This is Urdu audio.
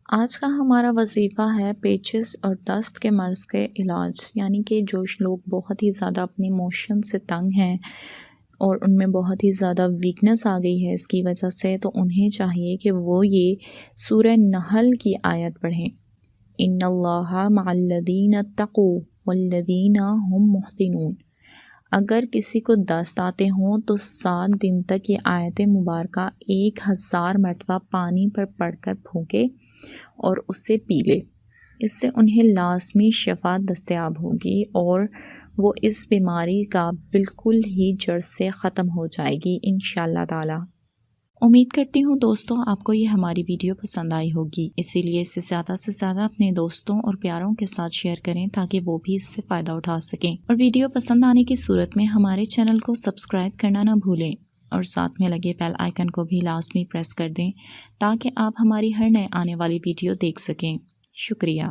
آج کا ہمارا وظیفہ ہے پیچز اور دست کے مرض کے علاج، یعنی کہ جو لوگ بہت ہی زیادہ اپنی موشن سے تنگ ہیں اور ان میں بہت ہی زیادہ ویکنس آ گئی ہے اس کی وجہ سے، تو انہیں چاہیے کہ وہ یہ سورہ نحل کی آیت پڑھیں، ان اللہ مع الذین اتقوا والذین هم محسنون۔ اگر کسی کو دست آتے ہوں تو 7 دن تک یہ آیت مبارکہ 1000 مرتبہ پانی پر پڑھ کر پھونکے اور اسے پی لے، اس سے انہیں لازمی شفا دستیاب ہوگی اور وہ اس بیماری کا بالکل ہی جڑ سے ختم ہو جائے گی انشاءاللہ تعالی۔ امید کرتی ہوں دوستوں آپ کو یہ ہماری ویڈیو پسند آئی ہوگی، اسی لیے اسے زیادہ سے زیادہ اپنے دوستوں اور پیاروں کے ساتھ شیئر کریں تاکہ وہ بھی اس سے فائدہ اٹھا سکیں، اور ویڈیو پسند آنے کی صورت میں ہمارے چینل کو سبسکرائب کرنا نہ بھولیں اور ساتھ میں لگے بیل آئیکن کو بھی لازمی پریس کر دیں تاکہ آپ ہماری ہر نئے آنے والی ویڈیو دیکھ سکیں۔ شکریہ۔